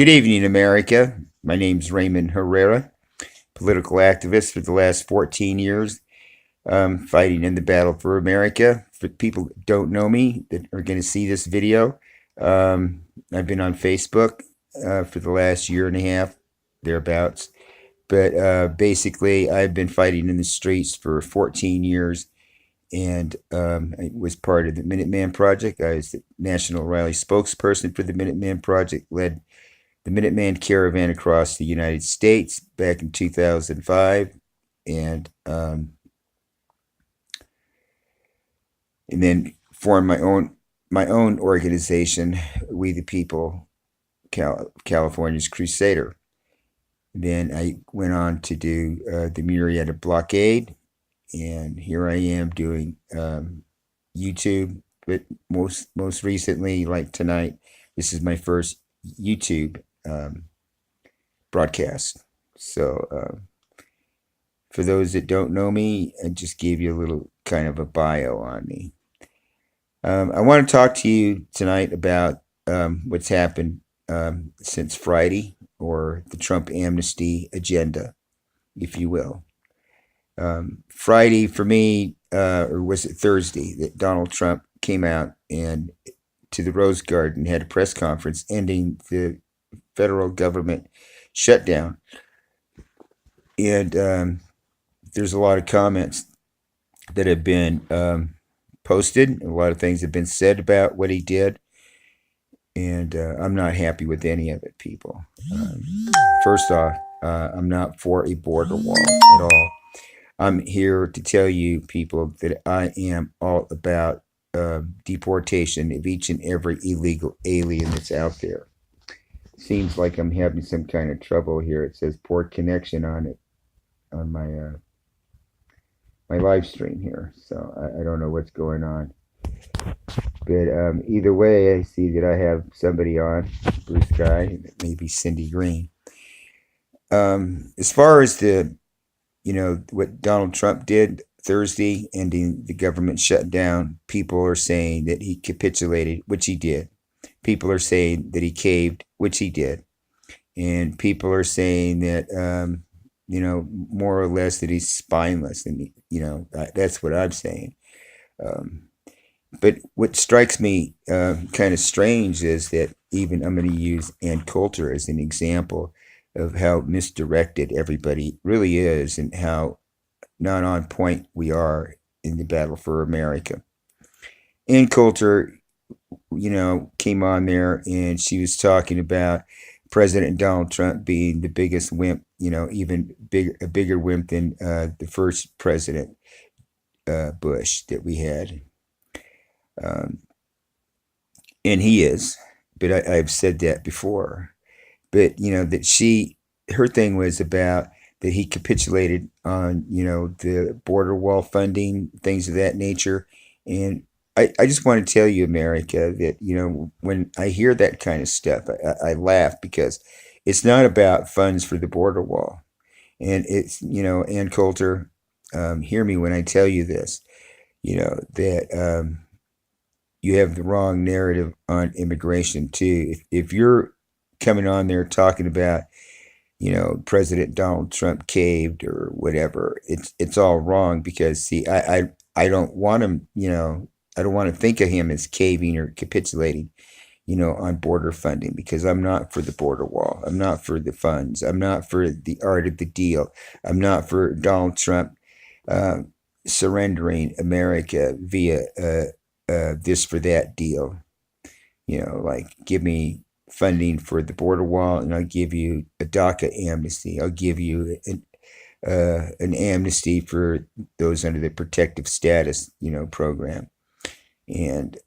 Good evening, America. My name's Raymond Herrera, political activist for the last 14 years, fighting in the battle for America. For people that don't know me that are going to see this video, I've been on Facebook for the last year and a half, thereabouts. But basically, I've been fighting in the streets for 14 years, and I was part of the Minuteman Project. I was the National Rally spokesperson for the Minuteman Project, led the Minuteman Caravan across the United States back in 2005, and then formed my own organization, We the People, California's Crusader. Then I went on to do the Murrieta Blockade, and here I am doing YouTube. But most recently, like tonight, this is my first YouTube broadcast. So for those that don't know me, I just gave you a little kind of a bio on me. I want to talk to you tonight about what's happened since Friday, or the Trump amnesty agenda, if you will. Friday for me, or was it Thursday, that Donald Trump came out and to the Rose Garden, had a press conference ending the federal government shutdown. And there's a lot of comments that have been posted. A lot of things have been said about what he did. And I'm not happy with any of it, people. First off, I'm not for a border wall at all. I'm here to tell you, people, that I am all about deportation of each and every illegal alien that's out there. Seems like I'm having some kind of trouble here. It says poor connection on it, on my my live stream here, so I don't know what's going on. But either way, I see that I have somebody on, Blue Sky, maybe Cindy Green. As far as what Donald Trump did Thursday, ending the government shutdown, people are saying that he capitulated, which he did. People are saying that he caved, which he did. And people are saying that, more or less that he's spineless. And, that's what I'm saying. But what strikes me kind of strange is that even I'm going to use Ann Coulter as an example of how misdirected everybody really is and how not on point we are in the battle for America. Ann Coulter, came on there and she was talking about President Donald Trump being the biggest wimp, even a bigger wimp than the first president, Bush, that we had. And he is, but I've said that before. But, that her thing was about that he capitulated on, the border wall funding, things of that nature. And I just want to tell you, America, that, when I hear that kind of stuff, I laugh, because it's not about funds for the border wall. And it's, Ann Coulter, hear me when I tell you this, that you have the wrong narrative on immigration too. If you're coming on there talking about, President Donald Trump caved or whatever, it's all wrong, because see, I don't want him, I don't want to think of him as caving or capitulating, on border funding, because I'm not for the border wall. I'm not for the funds. I'm not for the art of the deal. I'm not for Donald Trump surrendering America via this for that deal. Like, give me funding for the border wall, and I'll give you a DACA amnesty. I'll give you an amnesty for those under the protective status, program. And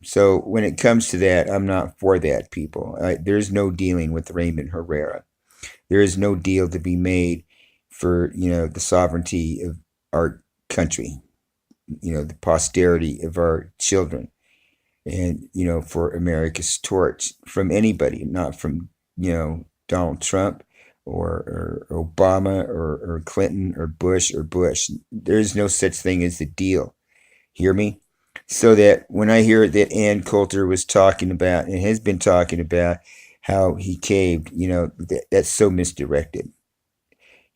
so when it comes to that, I'm not for that, people. There's no dealing with Raymond Herrera. There is no deal to be made for, the sovereignty of our country, the posterity of our children, and, for America's torch, from anybody, not from, Donald Trump or Obama or Clinton or Bush. There's no such thing as the deal. Hear me? So that when I hear that Ann Coulter was talking about, and has been talking about, how he caved, that's so misdirected.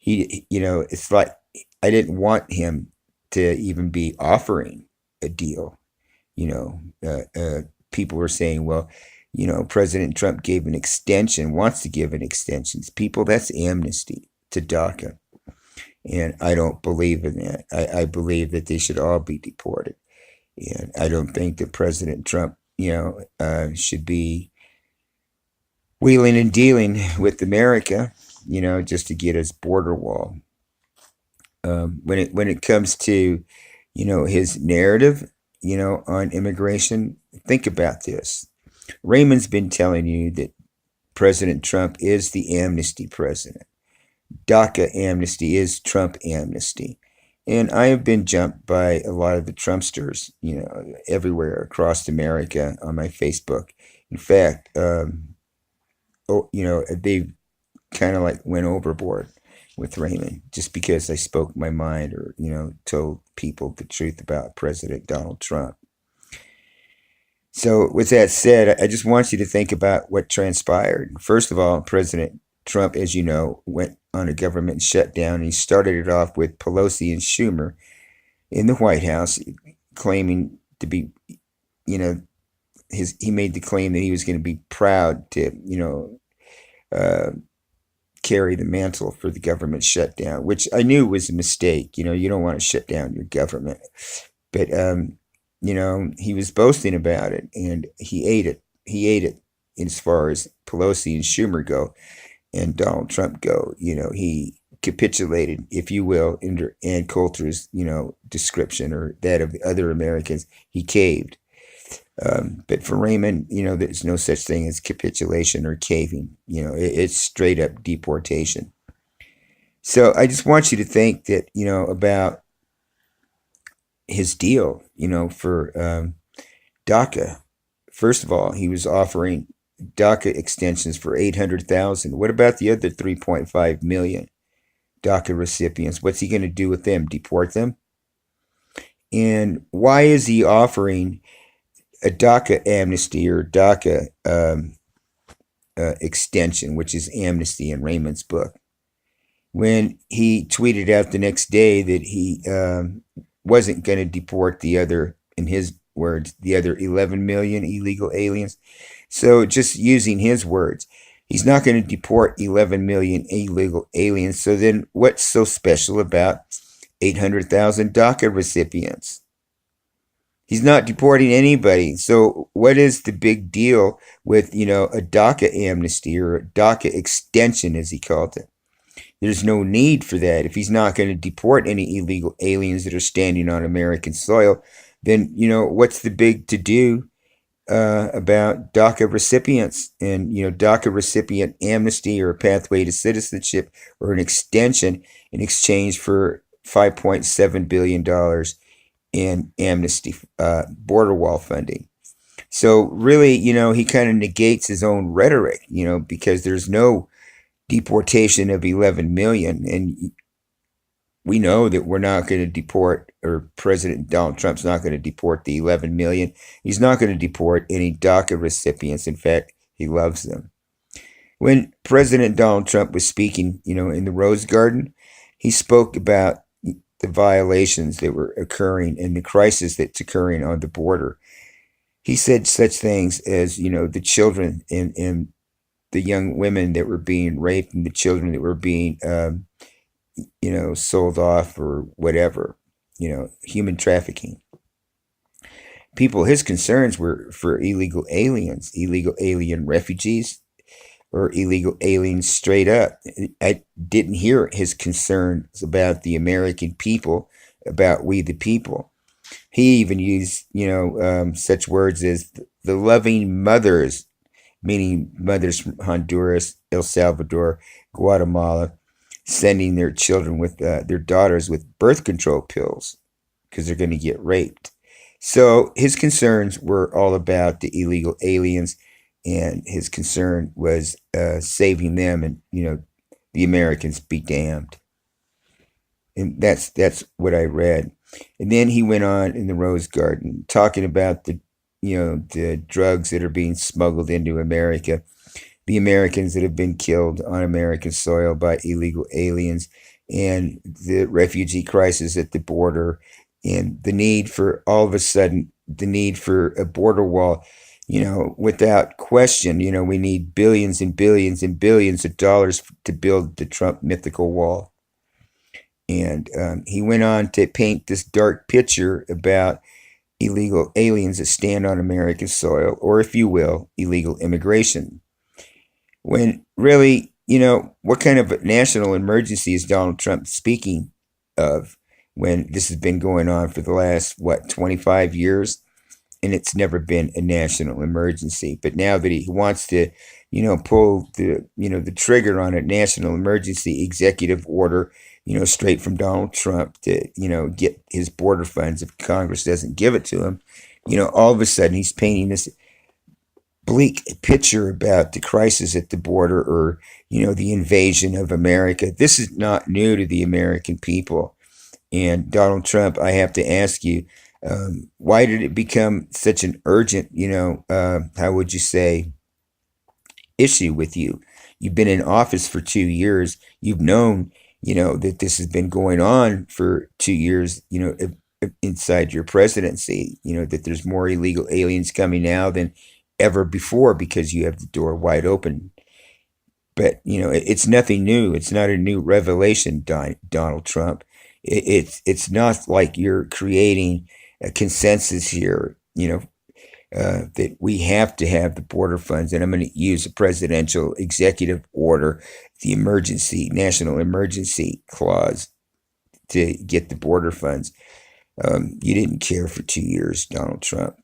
It's like I didn't want him to even be offering a deal. You know, people were saying, well, President Trump gave an extension, wants to give an extension. People, that's amnesty to DACA. And I don't believe in that. I believe that they should all be deported. And I don't think that President Trump, should be wheeling and dealing with America, just to get his border wall. When it comes to, his narrative, on immigration, think about this. Raymond's been telling you that President Trump is the amnesty president. DACA amnesty is Trump amnesty. And I have been jumped by a lot of the Trumpsters, everywhere across America on my Facebook. In fact, they kind of like went overboard with Raymond just because I spoke my mind or, told people the truth about President Donald Trump. So, with that said, I just want you to think about what transpired. First of all, President Trump, as you know, went on a government shutdown. He started it off with Pelosi and Schumer in the White House, claiming to be, he made the claim that he was going to be proud to, carry the mantle for the government shutdown, which I knew was a mistake. You don't want to shut down your government. But, he was boasting about it, and he ate it. He ate it as far as Pelosi and Schumer go and Donald Trump go. He capitulated, if you will, under Ann Coulter's, description or that of the other Americans. He caved. But for Raymond, there's no such thing as capitulation or caving. It's straight up deportation. So I just want you to think that, about his deal, for DACA. First of all, he was offering DACA extensions for 800,000. What about the other 3.5 million DACA recipients? What's he going to do with them? Deport them? And why is he offering a DACA amnesty or DACA extension, which is amnesty in Raymond's book, when he tweeted out the next day that he wasn't going to deport the other, in his words, the other 11 million illegal aliens? So just using his words, he's not going to deport 11 million illegal aliens. So then what's so special about 800,000 DACA recipients? He's not deporting anybody. So what is the big deal with, a DACA amnesty or a DACA extension, as he called it? There's no need for that. If he's not going to deport any illegal aliens that are standing on American soil, then, what's the big to-do about DACA recipients and, DACA recipient amnesty or a pathway to citizenship or an extension in exchange for $5.7 billion in amnesty, border wall funding. So really, he kind of negates his own rhetoric, because there's no deportation of 11 million. And we know that we're not going to deport, or President Donald Trump's not going to deport the 11 million. He's not going to deport any DACA recipients. In fact, he loves them. When President Donald Trump was speaking, in the Rose Garden, he spoke about the violations that were occurring and the crisis that's occurring on the border. He said such things as, the children and the young women that were being raped and the children that were being, sold off or whatever, human trafficking. People, his concerns were for illegal aliens, illegal alien refugees, or illegal aliens straight up. I didn't hear his concerns about the American people, about we the people. He even used, such words as the loving mothers, meaning mothers from Honduras, El Salvador, Guatemala, sending their children with their daughters with birth control pills because they're going to get raped. So his concerns were all about the illegal aliens, and his concern was saving them, and the Americans be damned. And that's what I read. And then he went on in the Rose Garden talking about the drugs that are being smuggled into America. the Americans that have been killed on American soil by illegal aliens, and the refugee crisis at the border, and the need for, all of a sudden, the need for a border wall. Without question, we need billions and billions and billions of dollars to build the Trump mythical wall. And he went on to paint this dark picture about illegal aliens that stand on American soil, or if you will, illegal immigration. When really, what kind of a national emergency is Donald Trump speaking of when this has been going on for the last, what, 25 years? And it's never been a national emergency. But now that he wants to, pull the trigger on a national emergency executive order, straight from Donald Trump to, get his border funds if Congress doesn't give it to him, all of a sudden he's painting this bleak picture about the crisis at the border, or, the invasion of America. This is not new to the American people. And Donald Trump, I have to ask you, why did it become such an urgent, how would you say, issue with you? You've been in office for 2 years. You've known, that this has been going on for 2 years, inside your presidency, that there's more illegal aliens coming now than ever before because you have the door wide open. But, it's nothing new. It's not a new revelation, Donald Trump. It's not like you're creating a consensus here, that we have to have the border funds. And I'm going to use a presidential executive order, the national emergency clause, to get the border funds. You didn't care for 2 years, Donald Trump.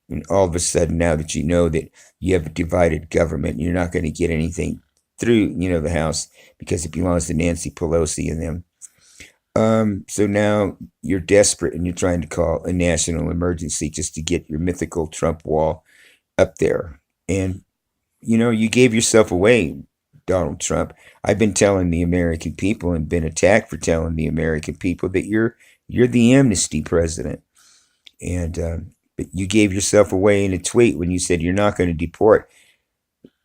And all of a sudden, now that you know that you have a divided government, you're not going to get anything through, the House, because it belongs to Nancy Pelosi and them. So now you're desperate and you're trying to call a national emergency just to get your mythical Trump wall up there. And, you gave yourself away, Donald Trump. I've been telling the American people, and been attacked for telling the American people, that you're the amnesty president. And but you gave yourself away in a tweet when you said you're not going to deport,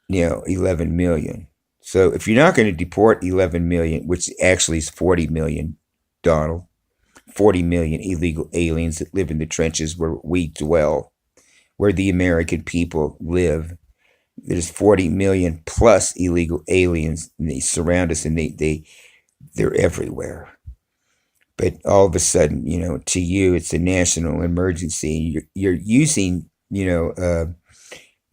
11 million. So if you're not going to deport 11 million, which actually is 40 million, Donald, 40 million illegal aliens that live in the trenches where we dwell, where the American people live. There's 40 million plus illegal aliens, and they surround us, and they're everywhere. But all of a sudden, to you, it's a national emergency. You're using, a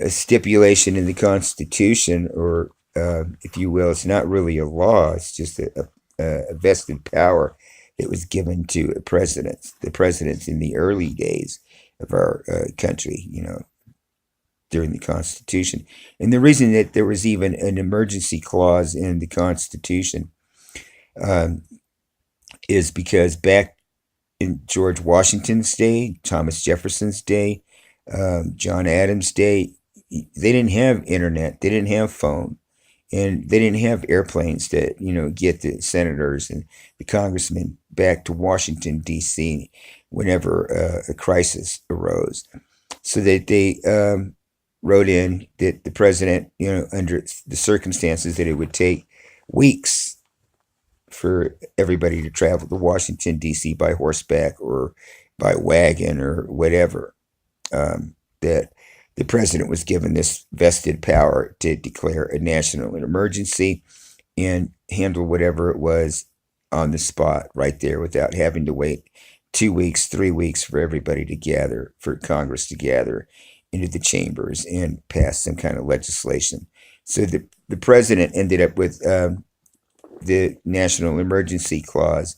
stipulation in the Constitution, or if you will, it's not really a law. It's just a vested power that was given to the presidents in the early days of our country, during the Constitution. And the reason that there was even an emergency clause in the Constitution is because back in George Washington's day, Thomas Jefferson's day, John Adams' day, they didn't have internet, they didn't have phone, and they didn't have airplanes to, get the senators and the congressmen back to Washington, D.C. whenever a crisis arose. So that they wrote in that the president, under the circumstances, that it would take weeks for everybody to travel to Washington, D.C. by horseback or by wagon or whatever, that the president was given this vested power to declare a national emergency and handle whatever it was on the spot right there, without having to wait 2 weeks, 3 weeks for everybody to gather, for Congress to gather into the chambers and pass some kind of legislation. So the president ended up with the national emergency clause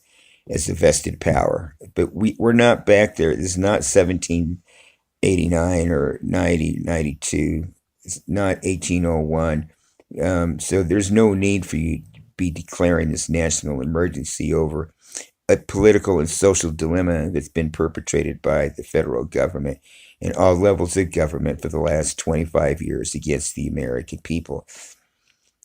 as a vested power. But we're not back there. This is not 1789 or 9092. It's not 1801. So there's no need for you to be declaring this national emergency over a political and social dilemma that's been perpetrated by the federal government and all levels of government for the last 25 years against the American people.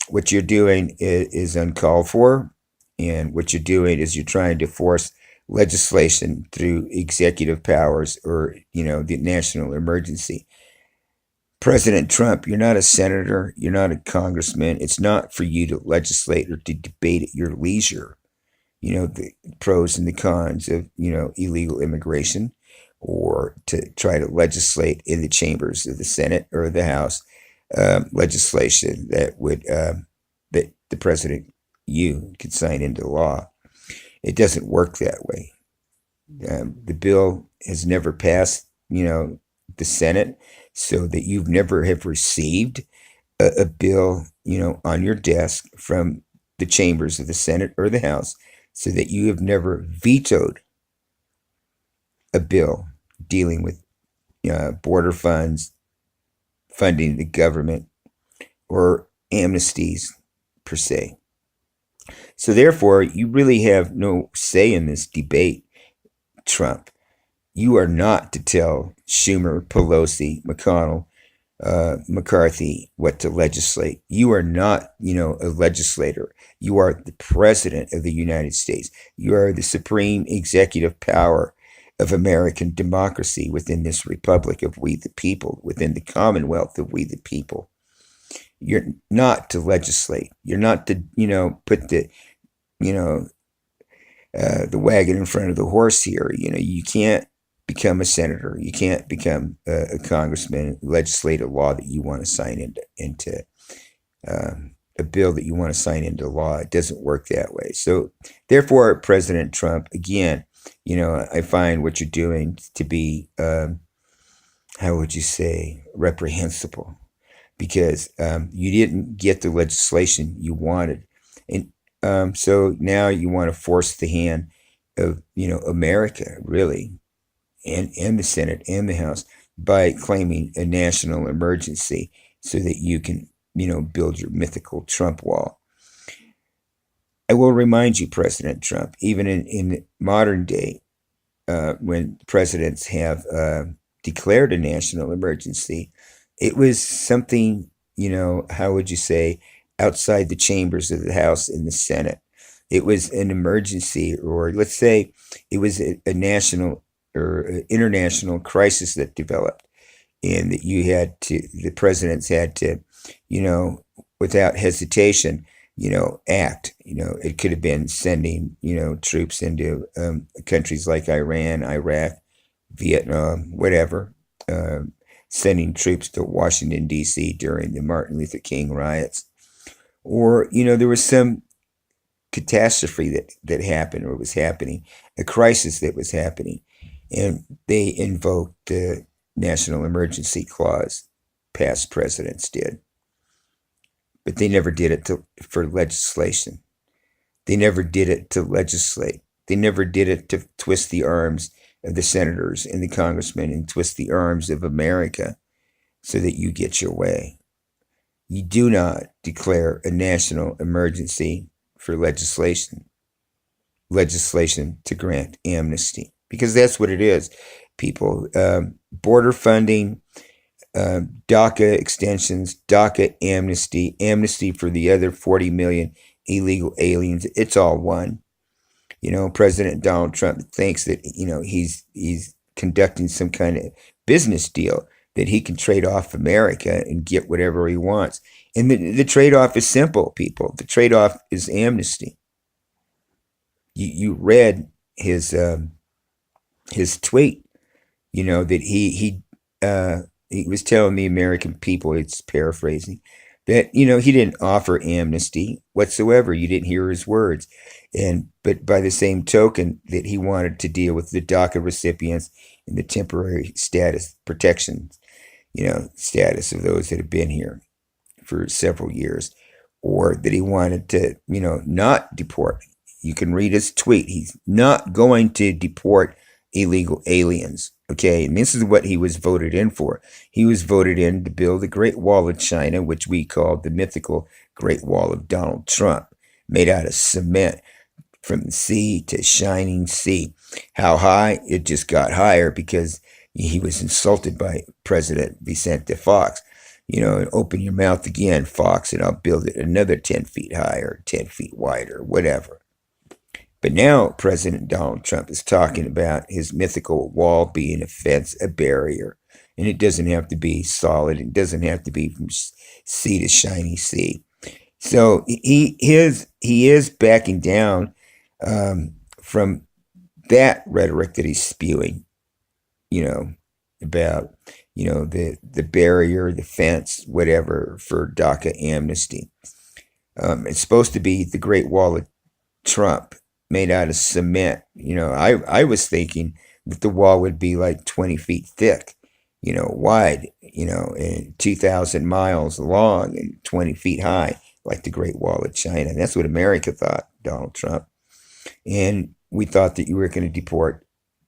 What you're doing is uncalled for, and what you're doing is you're trying to force legislation through executive powers, or the national emergency President Trump, you're not a senator, you're not a congressman. It's not for you to legislate or to debate at your leisure, the pros and the cons of, illegal immigration, or to try to legislate in the chambers of the Senate or the House legislation that the president, you, could sign into law. It doesn't work that way. The bill has never passed, the Senate, so that you've never have received a bill, on your desk from the chambers of the Senate or the House, so that you have never vetoed a bill dealing with border funds, funding the government, or amnesties per se. So therefore, you really have no say in this debate, Trump. You are not to tell Schumer, Pelosi, McConnell, McCarthy what to legislate. You are not, a legislator. You are the president of the United States. You are the supreme executive power of American democracy within this republic of we the people, within the commonwealth of we the people. You're not to legislate. You're not to, put the wagon in front of the horse here. You can't become a senator. You can't become a congressman, legislate a law that you want to sign into a bill that you want to sign into law. It doesn't work that way. So therefore, President Trump, again, I find what you're doing to be, how would you say, reprehensible, because you didn't get the legislation you wanted. And so now you want to force the hand of, America, really, and the Senate and the House, by claiming a national emergency so that you can, build your mythical Trump wall. I will remind you, President Trump, even in modern day, when presidents have declared a national emergency, it was something, how would you say, outside the chambers of the House and the Senate. It was an emergency, or let's say it was a national or international crisis that developed, and that the presidents had to, without hesitation, act. It could have been sending, troops into countries like Iran, Iraq, Vietnam, whatever, sending troops to Washington, D.C. during the Martin Luther King riots. Or, there was some catastrophe that happened or was happening, a crisis that was happening, and they invoked the National Emergency Clause. Past presidents did. But they never did it for legislation. They never did it to legislate. They never did it to twist the arms of the senators and the congressmen and twist the arms of America so that you get your way. You do not declare a national emergency for legislation to grant amnesty, because that's what it is, people. Border funding, DACA extensions, DACA amnesty for the other 40 million illegal aliens. It's all one. President Donald Trump thinks that, he's conducting some kind of business deal that he can trade off America and get whatever he wants. And the trade-off is simple, people. The trade-off is amnesty. You read his tweet, that he was telling the American people, it's paraphrasing, that, he didn't offer amnesty whatsoever. You didn't hear his words. But by the same token, that he wanted to deal with the DACA recipients and the temporary status protection, status of those that have been here for several years, or that he wanted to, not deport. You can read his tweet. He's not going to deport illegal aliens. Okay, and this is what he was voted in for. He was voted in to build the Great Wall of China, which we called the mythical Great Wall of Donald Trump, made out of cement from the sea to shining sea. How high? It just got higher because he was insulted by President Vicente Fox. Open your mouth again, Fox, and I'll build it another 10 feet higher, 10 feet wider, whatever. But now President Donald Trump is talking about his mythical wall being a fence, a barrier. And it doesn't have to be solid. It doesn't have to be from sea to shiny sea. So he is backing down from that rhetoric that he's spewing, you know, about the barrier, the fence, whatever for DACA amnesty. It's supposed to be the Great Wall of Trump made out of cement. I was thinking that the wall would be like 20 feet thick, wide, and 2,000 miles long and 20 feet high, like the Great Wall of China. And that's what America thought, Donald Trump. And we thought that you were going to deport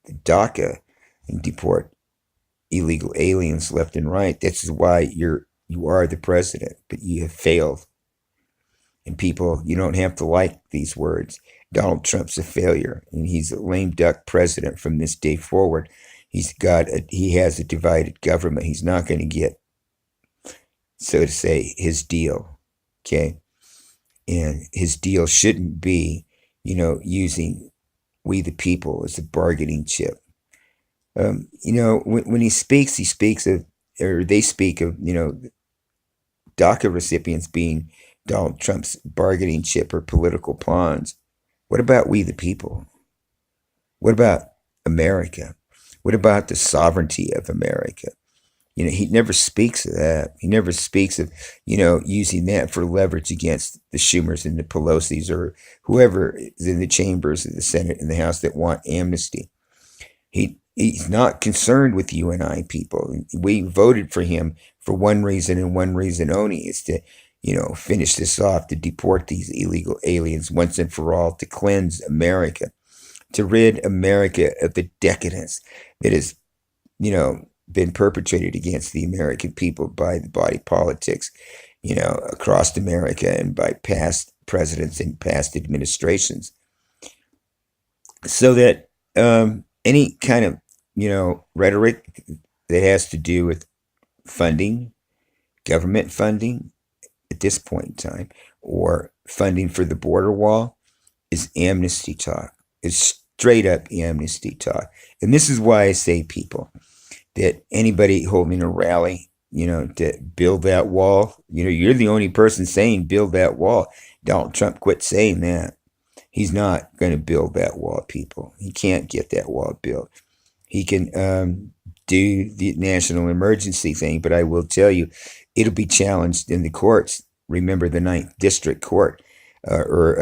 DACA and deport illegal aliens left and right. That's why you are the president, but you have failed. And people, you don't have to like these words. Donald Trump's a failure, and he's a lame duck president from this day forward. He has a divided government. He's not going to get, so to say, his deal. Okay, and his deal shouldn't be, using we the people as a bargaining chip. When he speaks of, or they speak of, DACA recipients being Donald Trump's bargaining chip or political pawns. What about we the people? What about America? What about the sovereignty of America? He never speaks of that. He never speaks of, using that for leverage against the Schumers and the Pelosi's or whoever is in the chambers of the Senate and the House that want amnesty. He's not concerned with you and I people. We voted for him for one reason and one reason only, is to, finish this off, to deport these illegal aliens once and for all, to cleanse America, to rid America of the decadence that has, been perpetrated against the American people by the body politics, across America and by past presidents and past administrations. So that any kind of, rhetoric that has to do with funding, government funding at this point in time, or funding for the border wall, is amnesty talk. It's straight up amnesty talk. And this is why I say, people, that anybody holding a rally, to build that wall, you're the only person saying build that wall. Donald Trump quit saying that. He's not going to build that wall, people. He can't get that wall built. He can do the national emergency thing, but I will tell you, it'll be challenged in the courts. Remember the Ninth District Court, or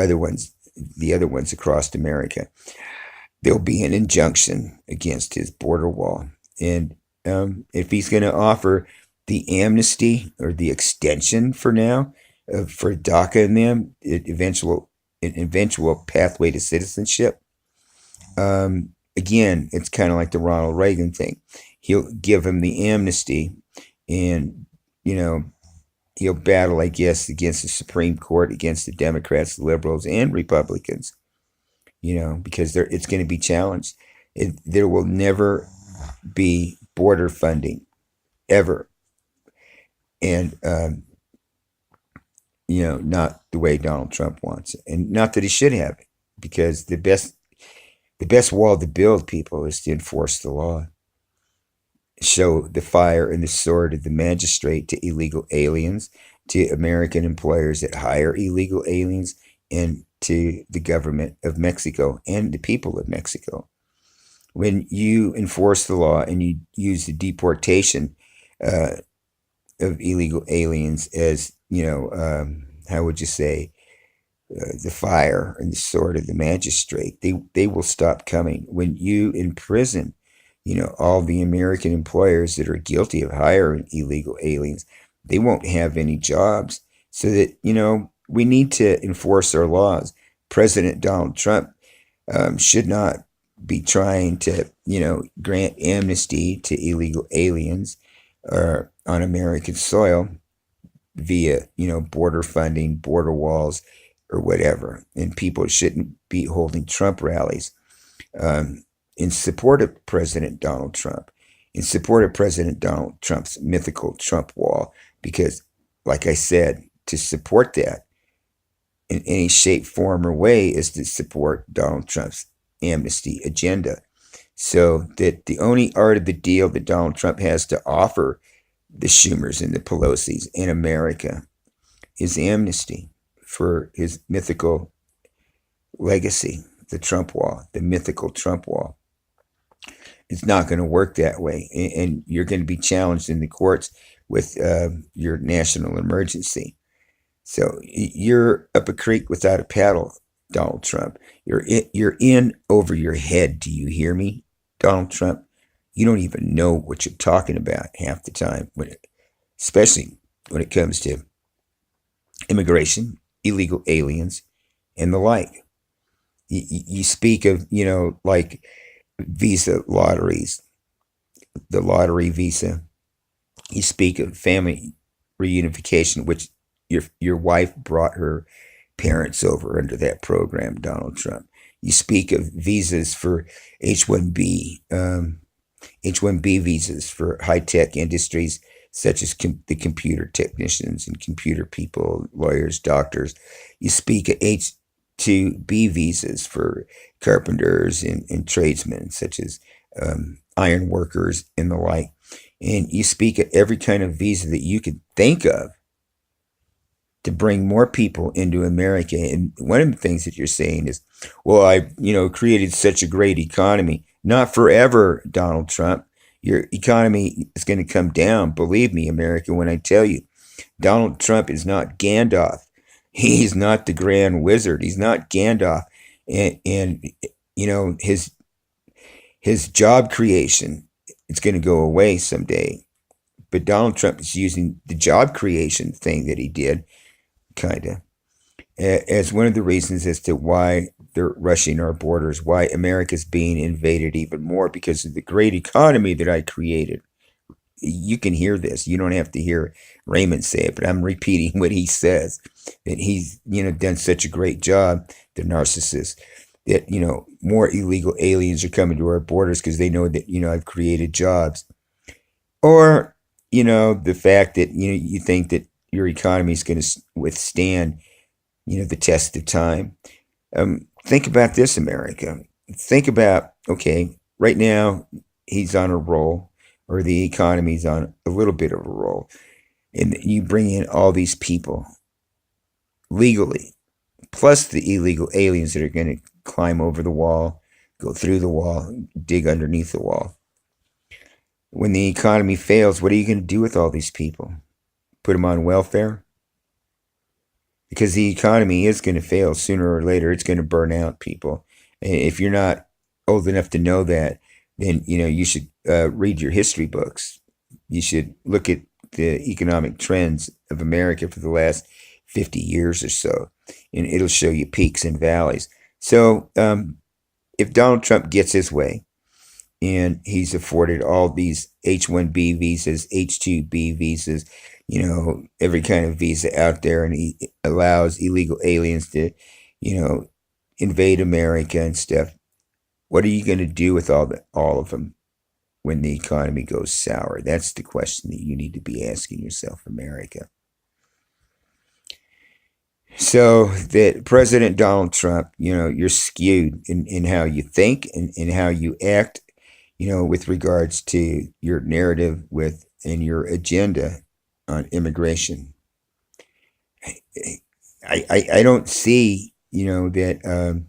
the other ones across America. There'll be an injunction against his border wall. And if he's going to offer the amnesty or the extension for now, for DACA and them, an eventual pathway to citizenship, again, it's kind of like the Ronald Reagan thing. He'll give him the amnesty, and, he'll battle, I guess, against the Supreme Court, against the Democrats, the liberals, and Republicans, because it's going to be challenged. There will never be border funding, ever. And, not the way Donald Trump wants it. And not that he should have it, because the best wall to build, people, is to enforce the law. Show the fire and the sword of the magistrate to illegal aliens, to American employers that hire illegal aliens, and to the government of Mexico and the people of Mexico. When you enforce the law and you use the deportation of illegal aliens as, how would you say, the fire and the sword of the magistrate, they will stop coming. When you imprison, all the American employers that are guilty of hiring illegal aliens, they won't have any jobs. So that, we need to enforce our laws. President Donald Trump should not be trying to, grant amnesty to illegal aliens on American soil via, border funding, border walls, or whatever. And people shouldn't be holding Trump rallies in support of President Donald Trump, in support of President Donald Trump's mythical Trump wall, because, like I said, to support that, in any shape, form, or way is to support Donald Trump's amnesty agenda. So that the only art of the deal that Donald Trump has to offer the Schumers and the Pelosi's in America is amnesty for his mythical legacy, the Trump wall, the mythical Trump wall. It's not going to work that way. And you're going to be challenged in the courts with your national emergency. So you're up a creek without a paddle, Donald Trump. You're in over your head. Do you hear me, Donald Trump? You don't even know what you're talking about half the time, especially when it comes to immigration, illegal aliens, and the like. You speak of, like visa lotteries, the lottery visa. You speak of family reunification, which your wife brought her parents over under that program, Donald Trump. You speak of visas for H-1B, H-1B visas for high-tech industries such as the computer technicians and computer people, lawyers, doctors. You speak of H-2B visas for carpenters and tradesmen such as iron workers and the like. And you speak of every kind of visa that you could think of to bring more people into America. And one of the things that you're saying is, well, I, created such a great economy. Not forever, Donald Trump. Your economy is going to come down. Believe me, America, when I tell you, Donald Trump is not Gandalf. He's not the Grand Wizard. He's not Gandalf. And his job creation, it's going to go away someday. But Donald Trump is using the job creation thing that he did, kind of, as one of the reasons as to why they're rushing our borders, why America's being invaded even more, because of the great economy that I created. You can hear this. You don't have to hear Raymond say it, but I'm repeating what he says, that he's, done such a great job, the narcissist, that, more illegal aliens are coming to our borders because they know that, I've created jobs. Or, the fact that, you think that your economy is going to withstand, the test of time. Think about this, America. Think about, okay, right now he's on a roll, or the economy's on a little bit of a roll, and you bring in all these people legally, plus the illegal aliens that are going to climb over the wall, go through the wall, dig underneath the wall. When the economy fails, what are you going to do with all these people? Put them on welfare? Because the economy is going to fail sooner or later. It's going to burn out people. And if you're not old enough to know that, then you should read your history books. You should look at the economic trends of America for the last 50 years or so, and it'll show you peaks and valleys. So if Donald Trump gets his way, and he's afforded all these H-1B visas, H-2B visas, every kind of visa out there, and he allows illegal aliens to, invade America and stuff. What are you going to do with all of them when the economy goes sour? That's the question that you need to be asking yourself, America. So that President Donald Trump, you're skewed in how you think and how you act, with regards to your narrative and your agenda on immigration. I don't see, that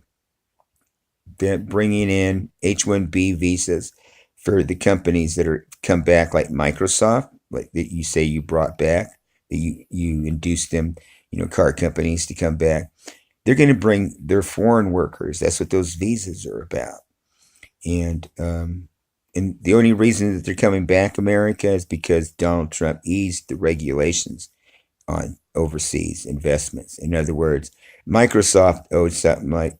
that bringing in H-1B visas for the companies that are come back, like Microsoft, like that you say you brought back, that you induced them, car companies to come back. They're going to bring their foreign workers. That's what those visas are about. And the only reason that they're coming back, America, is because Donald Trump eased the regulations on overseas investments. In other words, Microsoft owed something like,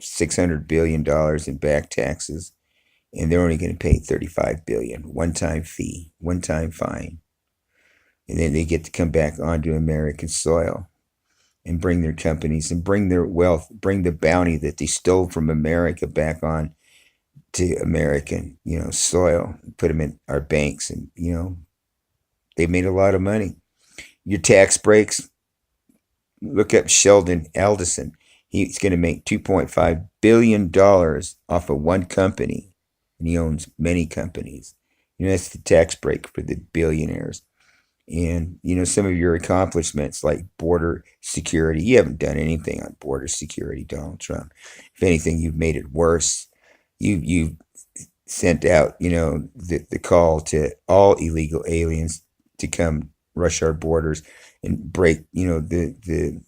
$600 billion in back taxes, and they're only going to pay $35 billion, one-time fee, one-time fine. And then they get to come back onto American soil and bring their companies and bring their wealth, bring the bounty that they stole from America back on to American, soil, put them in our banks, and, they made a lot of money. Your tax breaks, Look up Sheldon Adelson. He's going to make $2.5 billion off of one company, and he owns many companies. That's the tax break for the billionaires. And some of your accomplishments like border security, you haven't done anything on border security, Donald Trump. If anything, you've made it worse. You sent out the call to all illegal aliens to come rush our borders and break the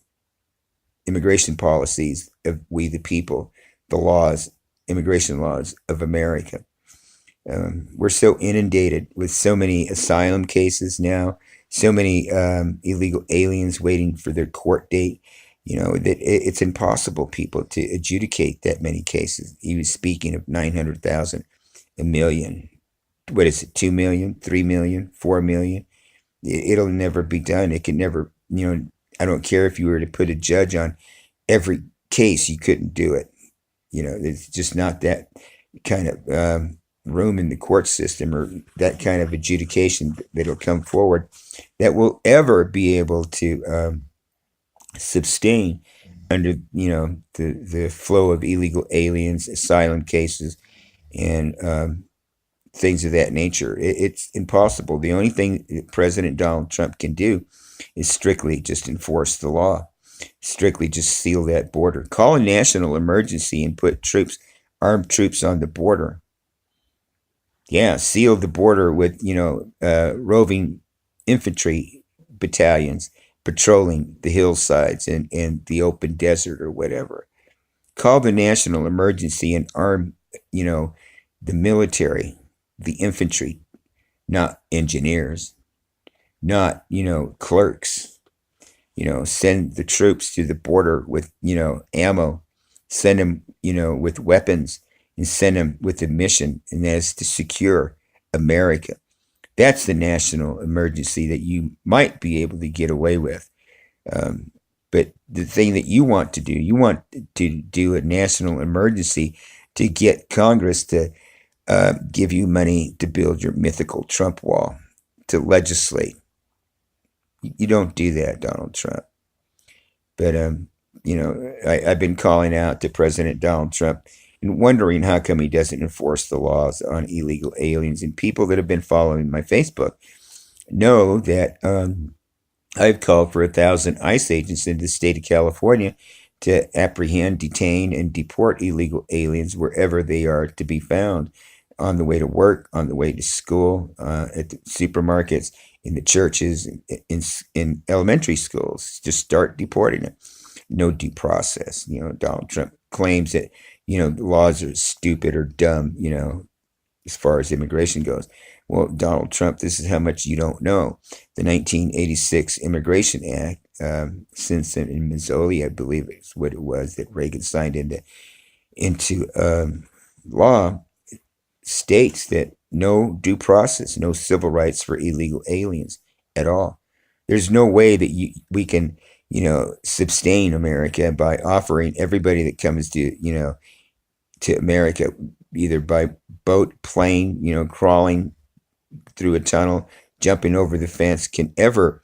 immigration policies of we the people, the laws, immigration laws of America. We're so inundated with so many asylum cases now, so many illegal aliens waiting for their court date, that it's impossible, people, to adjudicate that many cases. He was speaking of 900,000, a million. What is it, 2 million, 3 million, 4 million? It'll never be done. It can never, I don't care if you were to put a judge on every case, you couldn't do it. There's just not that kind of room in the court system or that kind of adjudication that'll come forward that will ever be able to sustain under the flow of illegal aliens, asylum cases, and things of that nature. It's impossible. The only thing that President Donald Trump can do is strictly just enforce the law, strictly just seal that border, call a national emergency and put armed troops on the border. Yeah, seal the border with, roving infantry battalions patrolling the hillsides and the open desert or whatever. Call the national emergency and arm, the military, the infantry, not engineers, not, clerks. Send the troops to the border with, ammo, send them, with weapons, and send them with a mission, and that is to secure America. That's the national emergency that you might be able to get away with. But the thing that you want to do, you want to do a national emergency to get Congress to give you money to build your mythical Trump wall, to legislate. You don't do that, Donald Trump. But, I've been calling out to President Donald Trump and wondering how come he doesn't enforce the laws on illegal aliens. And people that have been following my Facebook know that I've called for 1,000 ICE agents in the state of California to apprehend, detain, and deport illegal aliens wherever they are to be found, on the way to work, on the way to school, at the supermarkets, in the churches, in elementary schools. Just start deporting them. No due process. Donald Trump claims that, the laws are stupid or dumb, as far as immigration goes. Well, Donald Trump, this is how much you don't know. The 1986 Immigration Act, Simpson and Mazzoli, I believe is what it was, that Reagan signed into law, states that no due process, no civil rights for illegal aliens at all. There's no way that we can, sustain America by offering everybody that comes to America, either by boat, plane, crawling through a tunnel, jumping over the fence, can ever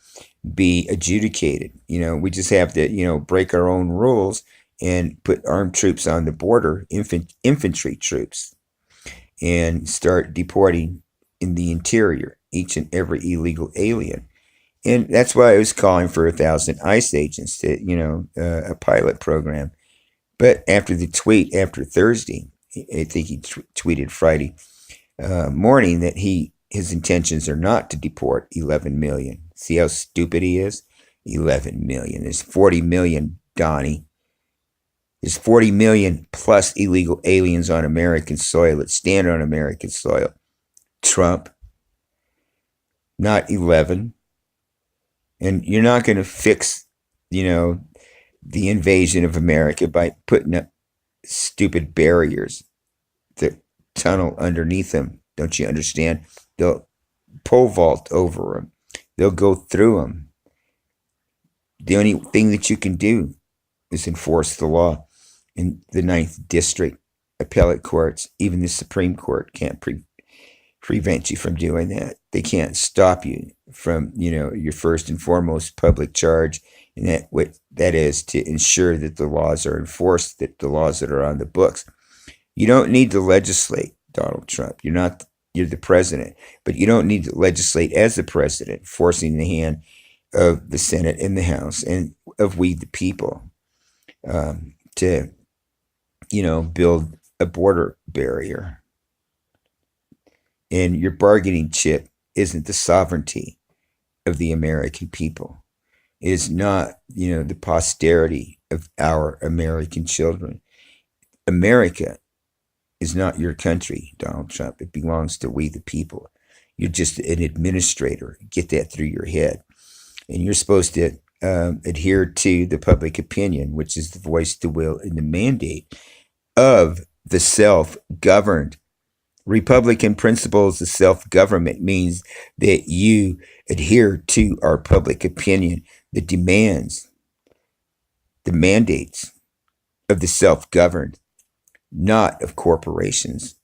be adjudicated. We just have to, break our own rules and put armed troops on the border, infantry troops, and start deporting in the interior each and every illegal alien. And that's why I was calling for 1,000 ICE agents to, a pilot program. But after the tweet, after Thursday, I think he tweeted Friday morning that his intentions are not to deport 11 million. See how stupid he is? 11 million. There's 40 million, Donnie. There's 40 million plus illegal aliens on American soil that stand on American soil. Trump, not 11. And you're not going to fix, the invasion of America by putting up stupid barriers that tunnel underneath them. Don't you understand? They'll pole vault over them. They'll go through them. The only thing that you can do is enforce the law. In the 9th District appellate courts, even the Supreme Court can't prevent you from doing that. They can't stop you from, your first and foremost public charge and that what that is to ensure that the laws are enforced, that the laws that are on the books. You don't need to legislate, Donald Trump. You're the president, but you don't need to legislate as the president, forcing the hand of the Senate and the House and of we the people to build a border barrier. And your bargaining chip isn't the sovereignty of the American people. It is not, the posterity of our American children. America is not your country, Donald Trump. It belongs to we the people. You're just an administrator. Get that through your head. And you're supposed to adhere to the public opinion, which is the voice, the will, and the mandate of the self-governed. Republican principles of self-government means that you adhere to our public opinion, the demands, the mandates of the self-governed, not of corporations,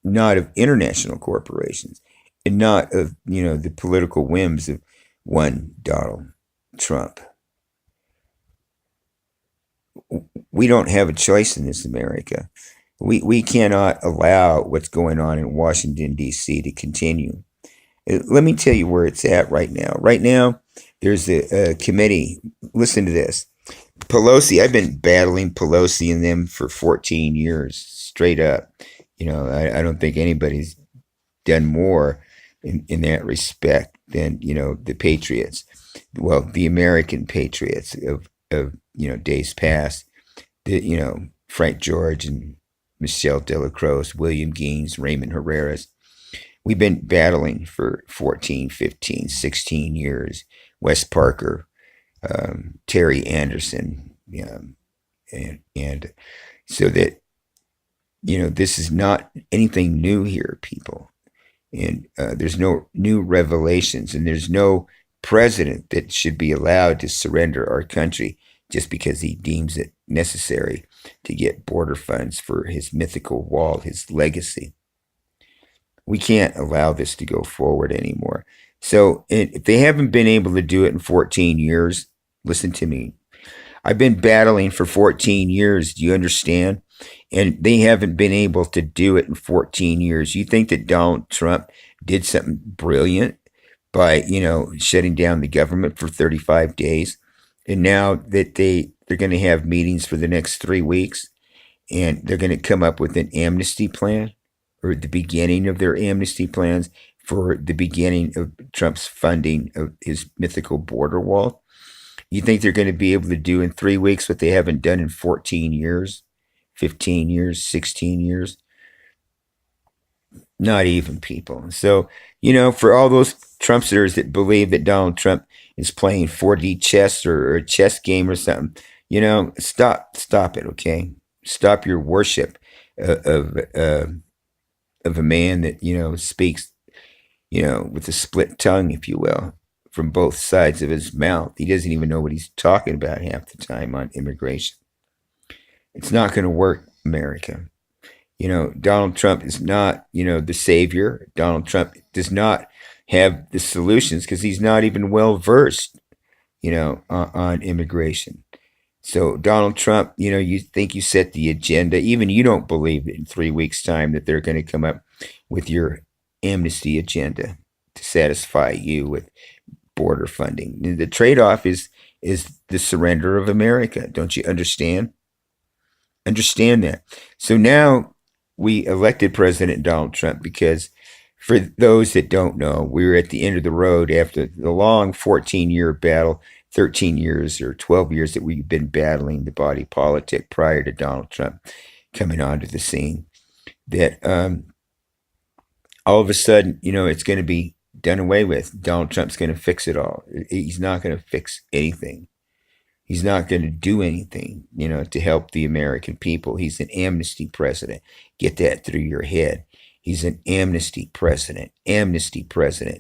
not of international corporations, and not of, the political whims of one Donald Trump. We don't have a choice in this America. We cannot allow what's going on in Washington, D.C. to continue. Let me tell you where it's at right now. Right now, there's a committee. Listen to this. Pelosi, I've been battling Pelosi and them for 14 years, straight up. I don't think anybody's done more in that respect than, the patriots. Well, the American patriots of days past. Frank George and Michelle Delacroix, William Gaines, Raymond Herreras. We've been battling for 14, 15, 16 years. Wes Parker, Terry Anderson, and so that, this is not anything new here, people. And there's no new revelations, and there's no president that should be allowed to surrender our country just because he deems it necessary to get border funds for his mythical wall, his legacy. We can't allow this to go forward anymore. So if they haven't been able to do it in 14 years, listen to me. I've been battling for 14 years. Do you understand? And they haven't been able to do it in 14 years. You think that Donald Trump did something brilliant by, shutting down the government for 35 days? And now that they're going to have meetings for the next 3 weeks, and they're going to come up with an amnesty plan, or the beginning of their amnesty plans for the beginning of Trump's funding of his mythical border wall. You think they're going to be able to do in 3 weeks what they haven't done in 14 years, 15 years, 16 years? Not even, people. So, for all those Trumpsters that believe that Donald Trump is playing 4D chess or a chess game or something, stop it, okay? Stop your worship of a man that, speaks, with a split tongue, if you will, from both sides of his mouth. He doesn't even know what he's talking about half the time on immigration. It's not going to work, America. Donald Trump is not, the savior. Donald Trump does not have the solutions because he's not even well versed, on immigration. So Donald Trump, you think you set the agenda. Even you don't believe that in 3 weeks' time that they're going to come up with your amnesty agenda to satisfy you with border funding. The trade-off is the surrender of America. Don't you understand? Understand that. So now we elected President Donald Trump because, for those that don't know, we were at the end of the road after the long 14-year battle, 13 years or 12 years that we've been battling the body politic prior to Donald Trump coming onto the scene. That all of a sudden, it's going to be done away with. Donald Trump's going to fix it all. He's not going to fix anything. He's not going to do anything, to help the American people. He's an amnesty president. Get that through your head. He's an amnesty president,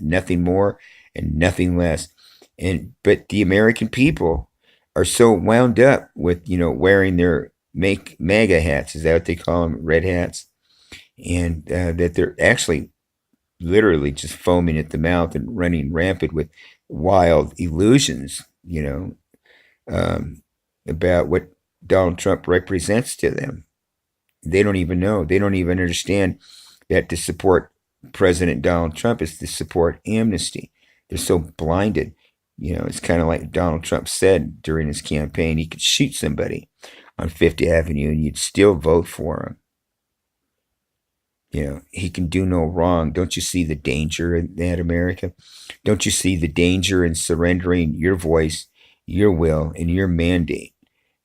nothing more and nothing less. But the American people are so wound up with, wearing their MAGA hats, is that what they call them, red hats? And that they're actually literally just foaming at the mouth and running rampant with wild illusions, um, about what Donald Trump represents to them. They don't even know. They don't even understand that to support President Donald Trump is to support amnesty. They're so blinded. It's kind of like Donald Trump said during his campaign, he could shoot somebody on Fifth Avenue and you'd still vote for him. He can do no wrong. Don't you see the danger in that, America? Don't you see the danger in surrendering your voice, your will, and your mandate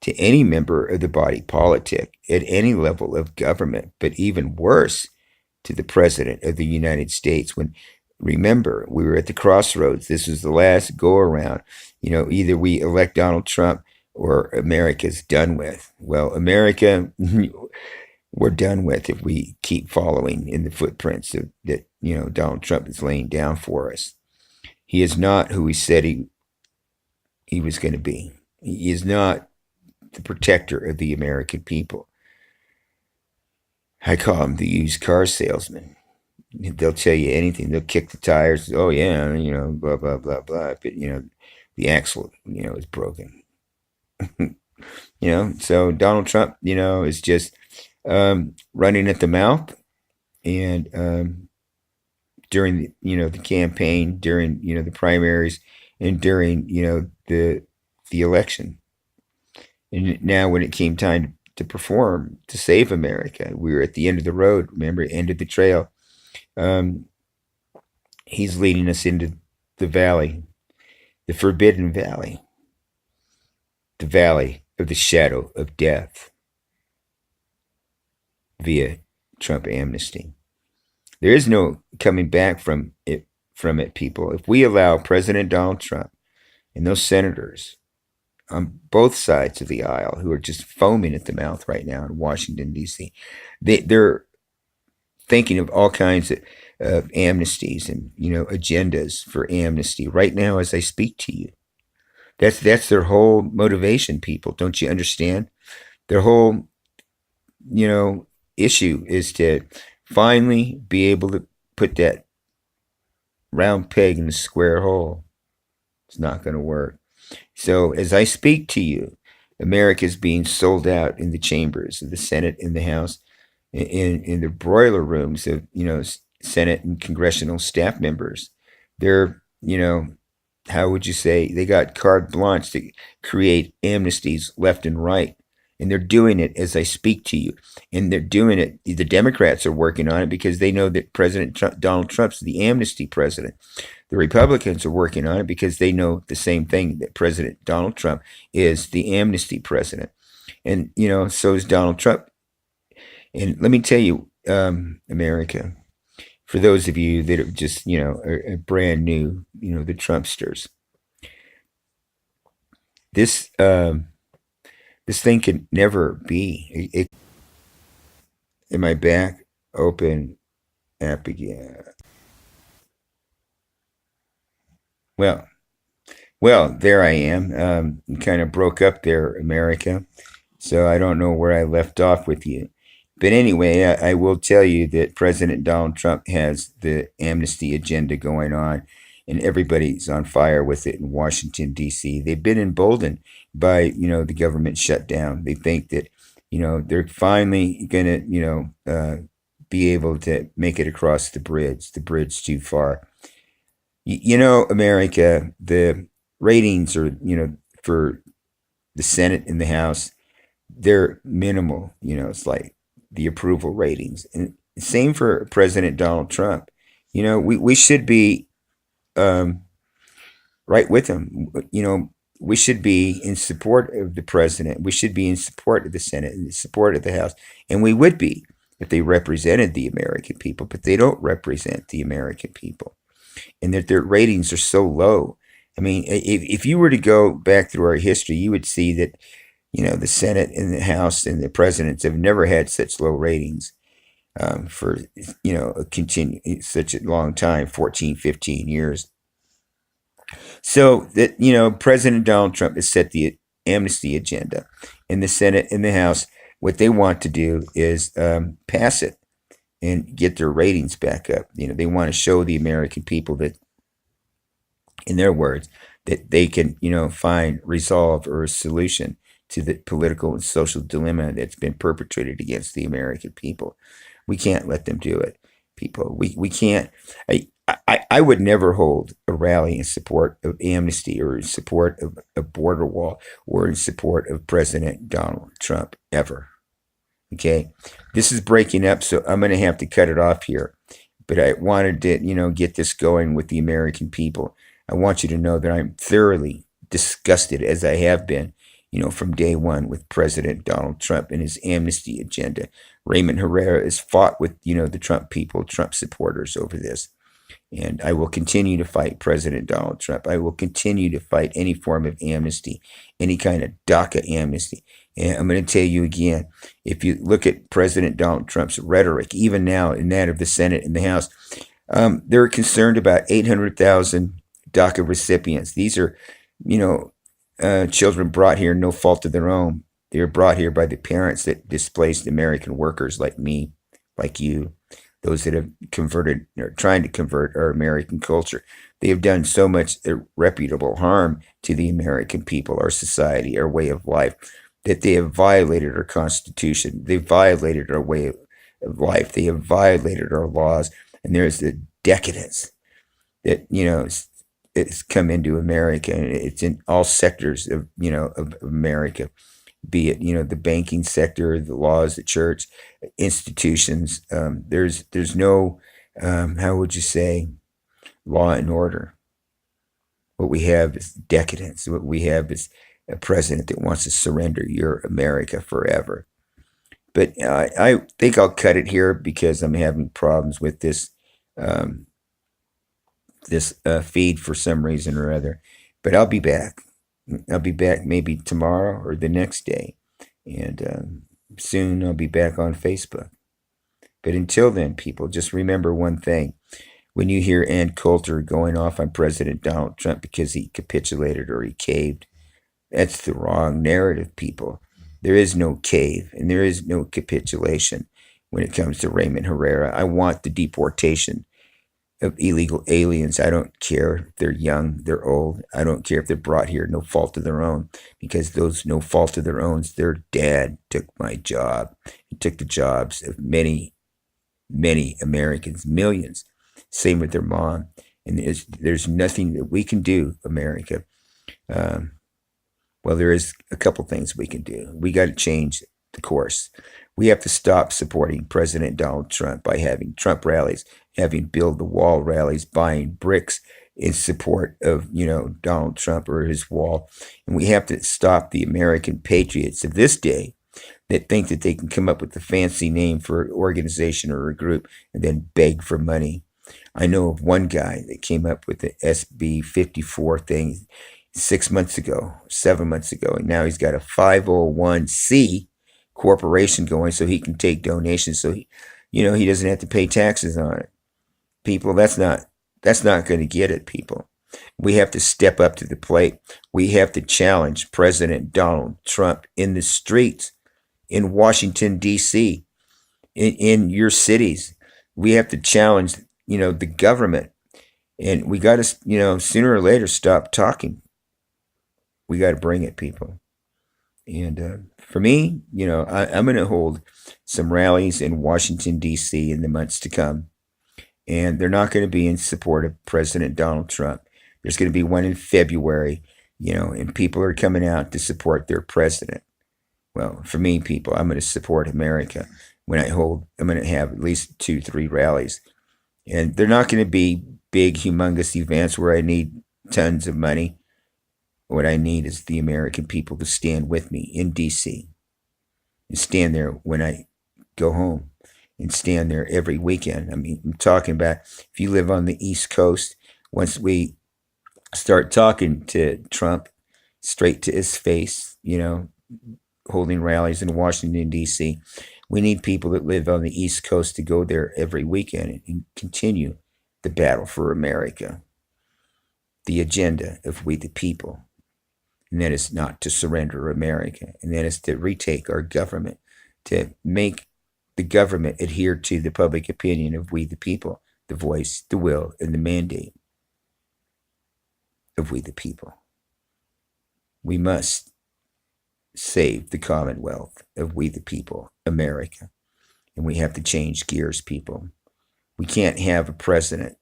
to any member of the body politic at any level of government, but even worse, to the President of the United States? When, remember, we were at the crossroads. This was the last go around. Either we elect Donald Trump or America's done with. Well, America, we're done with if we keep following in the footprints that Donald Trump is laying down for us. He is not who he said he was going to be. He is not the protector of the American people. I call him the used car salesman. They'll tell you anything. They'll kick the tires. Oh yeah, blah blah blah blah. But the axle, is broken. So Donald Trump, is just running at the mouth, and during the campaign, during the primaries, and during the election, and now when it came time to perform to save America, we were at the end of the road. Remember, end of the trail. He's leading us into the valley, the forbidden valley, the valley of the shadow of death, via Trump amnesty. There is no coming back from it, people. If we allow President Donald Trump and those senators on both sides of the aisle who are just foaming at the mouth right now in Washington, D.C., they're thinking of all kinds of amnesties and agendas for amnesty right now as I speak to you. That's their whole motivation, people. Don't you understand? Their whole issue is to finally be able to put that round peg in the square hole. It's not going to work. So as I speak to you, America is being sold out in the chambers of the Senate and the House, in the broiler rooms of Senate and congressional staff members. They're how would you say, they got carte blanche to create amnesties left and right. And they're doing it as I speak to you. And they're doing it, the Democrats are working on it because they know that Donald Trump's the amnesty president. The Republicans are working on it because they know the same thing, that President Donald Trump is the amnesty president. And, so is Donald Trump. And let me tell you, America, for those of you that are just, are brand new, the Trumpsters, this thing can never be. Am I back? Open app again. Well, there I am. You kind of broke up there, America. So I don't know where I left off with you. But anyway, I will tell you that President Donald Trump has the amnesty agenda going on, and everybody's on fire with it in Washington, D.C. They've been emboldened by, the government shutdown. They think that, they're finally going to, be able to make it across the bridge too far. America, the ratings are, for the Senate and the House, they're minimal. It's like the approval ratings. And same for President Donald Trump. We should be right with him. We should be in support of the president. We should be in support of the Senate, in support of the House. And we would be if they represented the American people, but they don't represent the American people. And that their ratings are so low. I mean, if you were to go back through our history, you would see that, the Senate and the House and the presidents have never had such low ratings for, such a long time, 14, 15 years. So that, President Donald Trump has set the amnesty agenda, in the Senate and the House. What they want to do is pass it and get their ratings back up. They want to show the American people that, in their words, that they can, find resolve or a solution to the political and social dilemma that's been perpetrated against the American people. We can't let them do it, people. We can't. I would never hold a rally in support of amnesty or in support of a border wall or in support of President Donald Trump ever. Okay, this is breaking up, so I'm going to have to cut it off here. But I wanted to, get this going with the American people. I want you to know that I'm thoroughly disgusted, as I have been, from day one with President Donald Trump and his amnesty agenda. Raymond Herrera has fought with, the Trump people, Trump supporters over this. And I will continue to fight President Donald Trump. I will continue to fight any form of amnesty, any kind of DACA amnesty. And I'm going to tell you again, if you look at President Donald Trump's rhetoric, even now in that of the Senate and the House, they're concerned about 800,000 DACA recipients. These are, children brought here no fault of their own. They were brought here by the parents that displaced American workers like me, like you, those that have converted or trying to convert our American culture. They have done so much irreparable harm to the American people, our society, our way of life, that they have violated our Constitution. They've violated our way of life. They have violated our laws. And there's the decadence that, it's come into America, and it's in all sectors of, of America, be it, the banking sector, the laws, the church, institutions. There's no, how would you say, law and order. What we have is decadence. What we have is a president that wants to surrender your America forever. But I think I'll cut it here because I'm having problems with um, this feed for some reason or other. But I'll be back. I'll be back maybe tomorrow or the next day. And soon I'll be back on Facebook. But until then, people, just remember one thing. When you hear Ann Coulter going off on President Donald Trump because he capitulated or he caved, that's the wrong narrative, people. There is no cave and there is no capitulation when it comes to Raymond Herrera. I want the deportation of illegal aliens. I don't care if they're young, they're old. I don't care if they're brought here no fault of their own, because those no fault of their own, their dad took my job. He took the jobs of many, many Americans, millions. Same with their mom. And there's nothing that we can do, America. Um, well, there is a couple things we can do. We got to change the course. We have to stop supporting President Donald Trump by having Trump rallies, having build the wall rallies, buying bricks in support of, Donald Trump or his wall. And we have to stop the American patriots of this day that think that they can come up with a fancy name for an organization or a group and then beg for money. I know of one guy that came up with the SB 54 thing 6 months ago, 7 months ago, and now he's got a 501c corporation going so he can take donations, so he doesn't have to pay taxes on it. People, that's not going to get it, people. We have to step up to the plate. We have to challenge President Donald Trump in the streets, in Washington, D.C., in your cities. We have to challenge, the government. And we got to, sooner or later stop talking. We got to bring it, people. And for me, I'm going to hold some rallies in Washington, D.C. in the months to come. And they're not going to be in support of President Donald Trump. There's going to be one in February, and people are coming out to support their president. Well, for me, people, I'm going to support America. I'm going to have at least 2-3 rallies. And they're not going to be big, humongous events where I need tons of money. What I need is the American people to stand with me in D.C. and stand there when I go home and stand there every weekend. I mean, I'm talking about if you live on the East Coast, once we start talking to Trump straight to his face, holding rallies in Washington, D.C., we need people that live on the East Coast to go there every weekend and continue the battle for America, the agenda of we the people. And that is not to surrender America, and that is to retake our government, to make the government adhere to the public opinion of we the people, the voice, the will, and the mandate. of we the people. We must save the Commonwealth of we the people, America. And we have to change gears, people. We can't have a president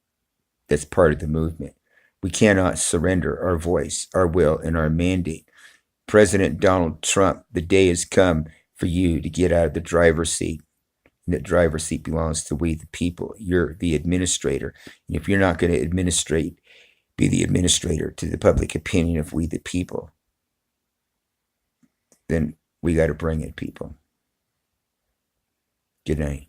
that's part of the movement. We cannot surrender our voice, our will, and our mandate. President Donald Trump, the day has come for you to get out of the driver's seat. And that driver's seat belongs to we the people. You're the administrator. And if you're not going to administrate, be the administrator to the public opinion of we the people, then we got to bring it, people. Good night.